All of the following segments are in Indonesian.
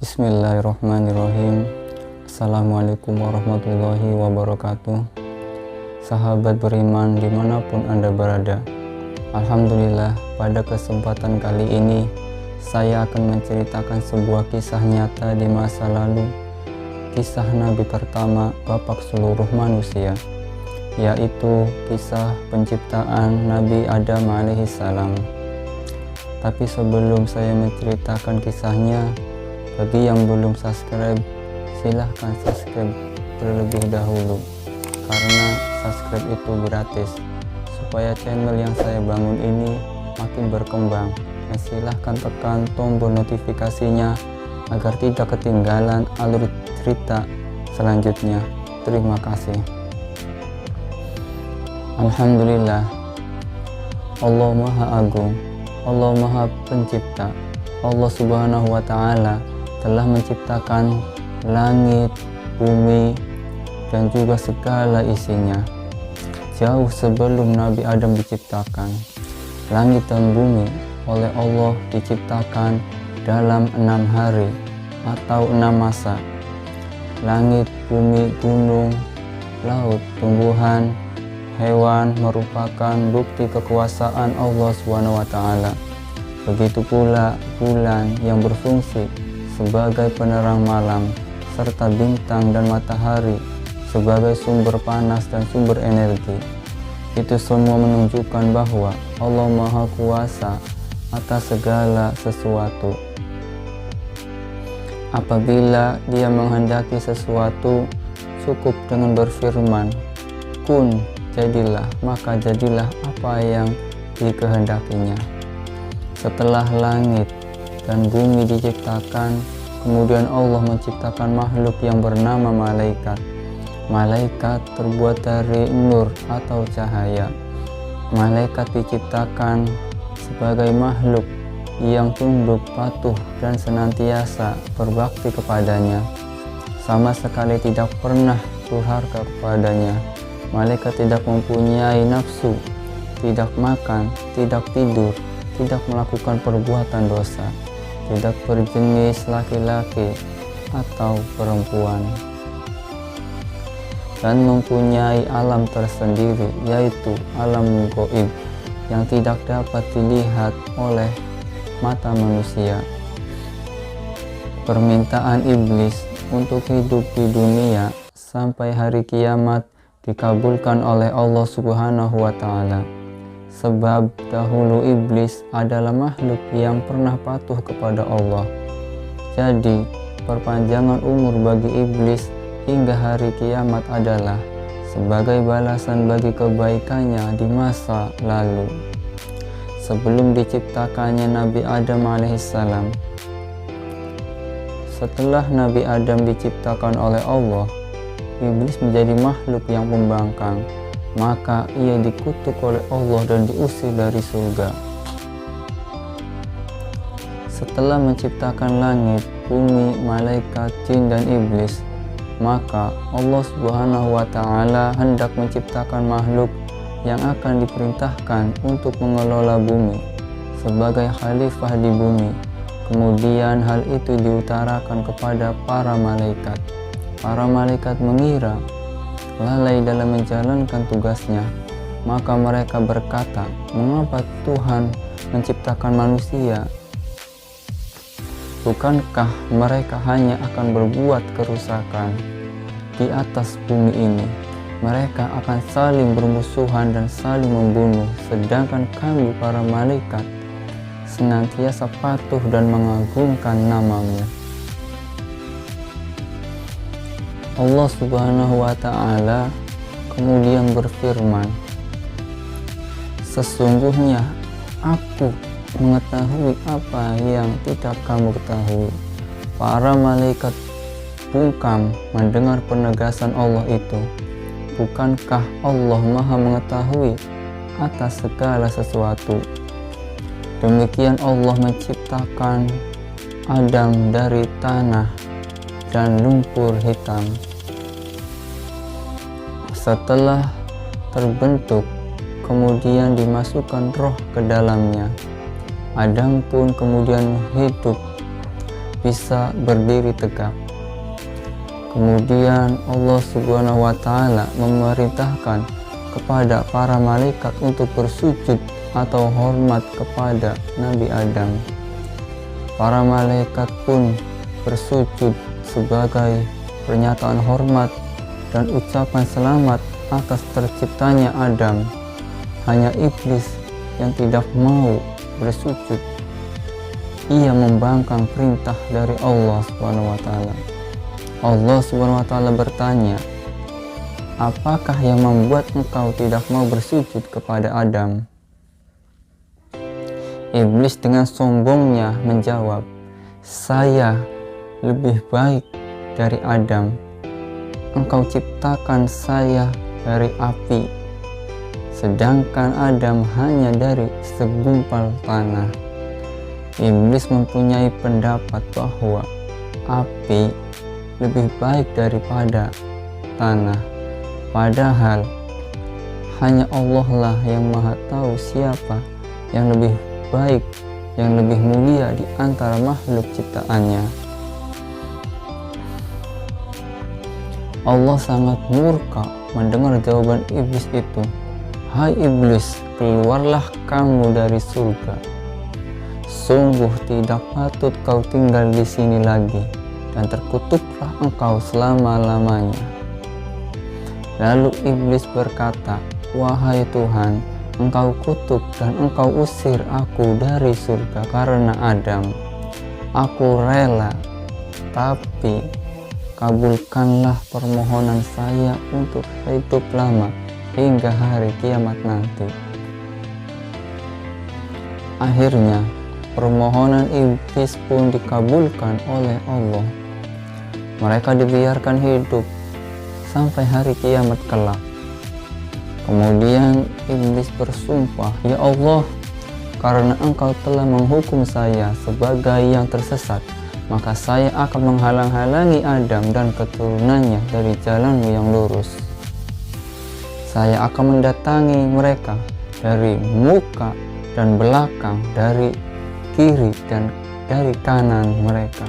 Bismillahirrahmanirrahim. Assalamualaikum warahmatullahi wabarakatuh. Sahabat beriman dimanapun Anda berada, Alhamdulillah pada kesempatan kali ini saya akan menceritakan sebuah kisah nyata di masa lalu, kisah Nabi pertama bapak seluruh manusia, yaitu kisah penciptaan Nabi Adam alaihissalam. Tapi sebelum saya menceritakan kisahnya, bagi yang belum subscribe, silahkan subscribe terlebih dahulu, karena subscribe itu gratis, supaya channel yang saya bangun ini makin berkembang. Dan silahkan tekan tombol notifikasinya agar tidak ketinggalan alur cerita selanjutnya. Terima kasih. Alhamdulillah, Allah Maha Agung, Allah Maha Pencipta, Allah Subhanahu wa Ta'ala telah menciptakan langit, bumi, dan juga segala isinya. Jauh sebelum Nabi Adam diciptakan, langit dan bumi oleh Allah diciptakan dalam 6 hari atau 6 masa. Langit, bumi, gunung, laut, tumbuhan, hewan merupakan bukti kekuasaan Allah Subhanahu wa Ta'ala. Begitu pula bulan yang berfungsi sebagai penerang malam, serta bintang dan matahari sebagai sumber panas dan sumber energi. Itu semua menunjukkan bahwa Allah Maha Kuasa atas segala sesuatu. Apabila Dia menghendaki sesuatu, cukup dengan berfirman, kun, jadilah, maka jadilah apa yang dikehendakinya. Setelah langit dan bumi diciptakan, kemudian Allah menciptakan makhluk yang bernama malaikat. Malaikat terbuat dari nur atau cahaya. Malaikat diciptakan sebagai makhluk yang tunduk, patuh, dan senantiasa berbakti kepadanya. Sama sekali tidak pernah durhaka kepadanya. Malaikat tidak mempunyai nafsu, tidak makan, tidak tidur, tidak melakukan perbuatan dosa, tidak berjenis laki-laki atau perempuan, dan mempunyai alam tersendiri, yaitu alam gaib yang tidak dapat dilihat oleh mata manusia. Permintaan iblis untuk hidup di dunia sampai hari kiamat dikabulkan oleh Allah Subhanahu wa Ta'ala. Sebab dahulu iblis adalah makhluk yang pernah patuh kepada Allah. Jadi perpanjangan umur bagi iblis hingga hari kiamat adalah sebagai balasan bagi kebaikannya di masa lalu. Sebelum diciptakannya Nabi Adam alaihissalam. Setelah Nabi Adam diciptakan oleh Allah, iblis menjadi makhluk yang pembangkang. Maka ia dikutuk oleh Allah dan diusir dari surga. Setelah menciptakan langit, bumi, malaikat, jin, dan iblis, maka Allah Subhanahu wa Ta'ala hendak menciptakan makhluk yang akan diperintahkan untuk mengelola bumi sebagai khalifah di bumi. Kemudian hal itu diutarakan kepada para malaikat. Para malaikat mengira lalai dalam menjalankan tugasnya, maka mereka berkata, mengapa Tuhan menciptakan manusia? Bukankah mereka hanya akan berbuat kerusakan di atas bumi ini? Mereka akan saling bermusuhan dan saling membunuh, sedangkan kami para malaikat senantiasa patuh dan mengagungkan nama-Mu. Allah Subhanahu wa Ta'ala kemudian berfirman, sesungguhnya Aku mengetahui apa yang tidak kamu ketahui. Para malaikat bungkam mendengar penegasan Allah itu. Bukankah Allah Maha mengetahui atas segala sesuatu? Demikian Allah menciptakan Adam dari tanah dan lumpur hitam. Setelah terbentuk, kemudian dimasukkan roh ke dalamnya. Adam pun kemudian hidup bisa berdiri tegak. Kemudian Allah Subhanahu wa Ta'ala memerintahkan kepada para malaikat untuk bersujud atau hormat kepada Nabi Adam. Para malaikat pun bersujud sebagai pernyataan hormat dan ucapan selamat atas terciptanya Adam. Hanya iblis yang tidak mau bersujud. Ia membangkang perintah dari Allah Subhanahu wa Ta'ala. Allah Subhanahu wa Ta'ala bertanya, apakah yang membuat engkau tidak mau bersujud kepada Adam? Iblis dengan sombongnya menjawab, saya lebih baik dari Adam. Engkau ciptakan saya dari api, sedangkan Adam hanya dari segumpal tanah. Iblis mempunyai pendapat bahwa api lebih baik daripada tanah. Padahal hanya Allah lah yang maha tahu siapa yang lebih baik, yang lebih mulia di antara makhluk ciptaannya. Allah sangat murka mendengar jawaban iblis itu. Hai iblis, keluarlah kamu dari surga. Sungguh tidak patut kau tinggal di sini lagi, dan terkutuklah engkau selama-lamanya. Lalu iblis berkata, wahai Tuhan, engkau kutuk dan engkau usir aku dari surga karena Adam. Aku rela, tapi kabulkanlah permohonan saya untuk hidup lama hingga hari kiamat nanti. Akhirnya permohonan iblis pun dikabulkan oleh Allah. Mereka dibiarkan hidup sampai hari kiamat kelak. Kemudian iblis bersumpah, ya Allah, karena engkau telah menghukum saya sebagai yang tersesat, maka saya akan menghalang-halangi Adam dan keturunannya dari jalanmu yang lurus. Saya akan mendatangi mereka dari muka dan belakang, dari kiri dan dari kanan mereka.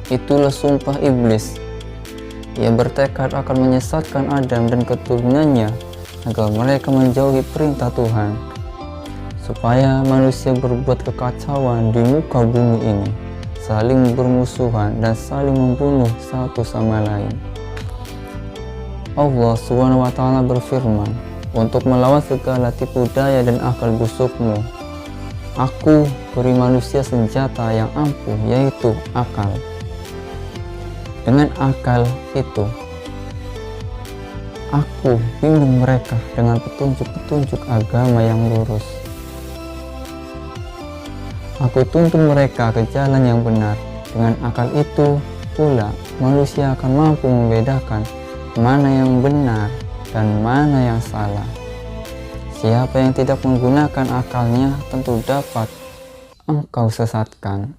Itulah sumpah iblis. Ia bertekad akan menyesatkan Adam dan keturunannya agar mereka menjauhi perintah Tuhan, supaya manusia berbuat kekacauan di muka bumi ini, saling bermusuhan dan saling membunuh satu sama lain. Allah Subhanahu wa Ta'ala berfirman, untuk melawan segala tipu daya dan akal busukmu, Aku beri manusia senjata yang ampuh, yaitu akal. Dengan akal itu, aku bimbing mereka dengan petunjuk-petunjuk agama yang lurus. Aku tuntun mereka ke jalan yang benar. Dengan akal itu pula, manusia akan mampu membedakan mana yang benar dan mana yang salah. Siapa yang tidak menggunakan akalnya tentu dapat engkau sesatkan.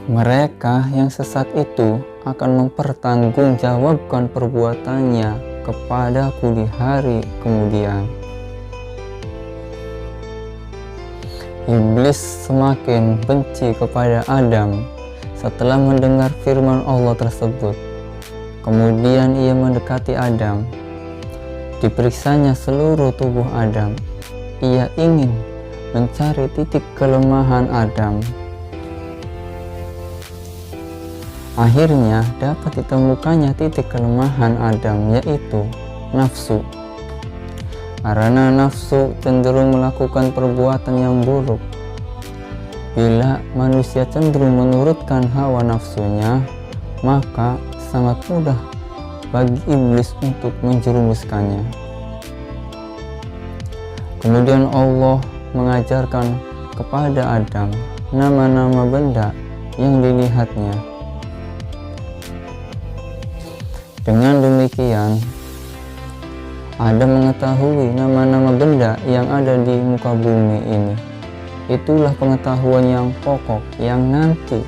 Mereka yang sesat itu akan mempertanggungjawabkan perbuatannya kepadaku di hari kemudian. Iblis semakin benci kepada Adam setelah mendengar firman Allah tersebut. Kemudian ia mendekati Adam. Diperiksanya seluruh tubuh Adam. Ia ingin mencari titik kelemahan Adam. Akhirnya dapat ditemukannya titik kelemahan Adam, yaitu nafsu. Karena nafsu cenderung melakukan perbuatan yang buruk. Bila manusia cenderung menurutkan hawa nafsunya, maka sangat mudah bagi iblis untuk menjerumuskannya. Kemudian Allah mengajarkan kepada Adam nama-nama benda yang dilihatnya. Dengan demikian, Adam mengetahui nama-nama benda yang ada di muka bumi ini. Itulah pengetahuan yang pokok yang nanti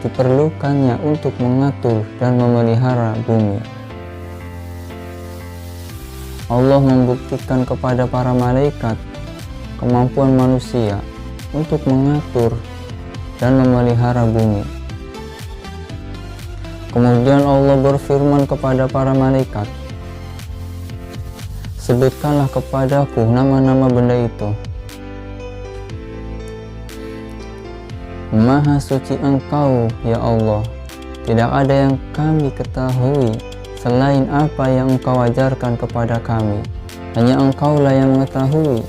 diperlukannya untuk mengatur dan memelihara bumi. Allah membuktikan kepada para malaikat kemampuan manusia untuk mengatur dan memelihara bumi. Kemudian Allah berfirman kepada para malaikat, "Sebutkanlah kepadaku nama-nama benda itu." Maha suci Engkau, ya Allah. Tidak ada yang kami ketahui selain apa yang Engkau ajarkan kepada kami. Hanya Engkaulah yang mengetahui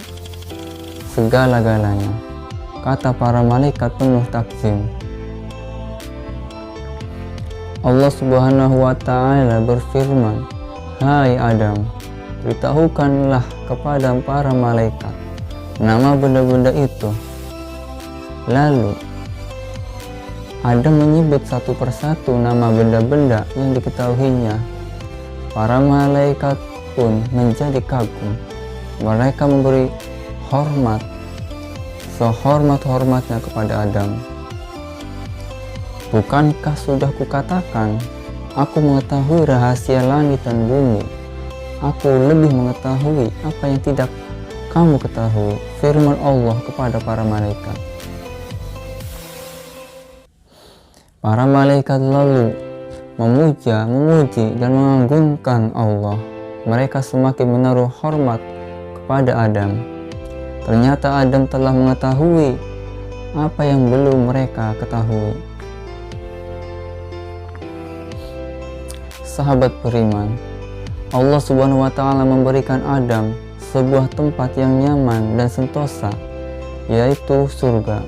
segala-galanya, kata para malaikat penuh takjim. Allah Subhanahu wa Ta'ala berfirman, "Hai Adam, beritahukanlah kepada para malaikat nama benda-benda itu." Lalu Adam menyebut satu persatu nama benda-benda yang diketahuinya. Para malaikat pun menjadi kagum. Mereka memberi hormat sehormat-hormatnya kepada Adam. "Bukankah sudah kukatakan, aku mengetahui rahasia langit dan bumi. Aku lebih mengetahui apa yang tidak kamu ketahui," firman Allah kepada para malaikat. Para malaikat lalu memuji dan mengagungkan Allah. Mereka semakin menaruh hormat kepada Adam. Ternyata Adam telah mengetahui apa yang belum mereka ketahui. Sahabat beriman, Allah Subhanahu wa Ta'ala memberikan Adam sebuah tempat yang nyaman dan sentosa, yaitu surga.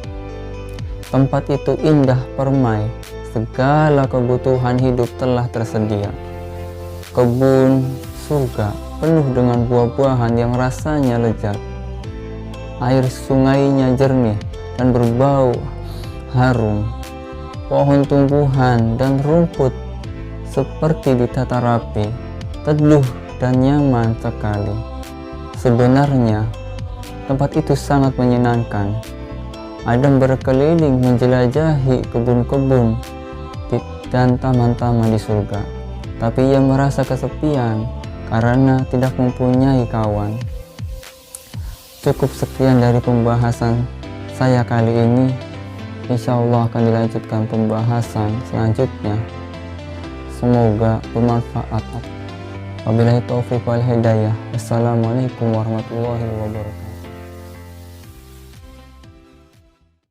Tempat itu indah permai, segala kebutuhan hidup telah tersedia. Kebun surga penuh dengan buah-buahan yang rasanya lezat. Air sungainya jernih dan berbau harum. Pohon tumbuhan dan rumput seperti ditata rapi, teduh dan nyaman sekali. Sebenarnya tempat itu sangat menyenangkan. Adam berkeliling menjelajahi kebun-kebun dan taman-taman di surga, tapi ia merasa kesepian karena tidak mempunyai kawan. Cukup sekian dari pembahasan saya kali ini. Insya Allah akan dilanjutkan pembahasan selanjutnya. Semoga bermanfaat. Wabillahi taufiq wal hidayah. Assalamualaikum warahmatullahi wabarakatuh.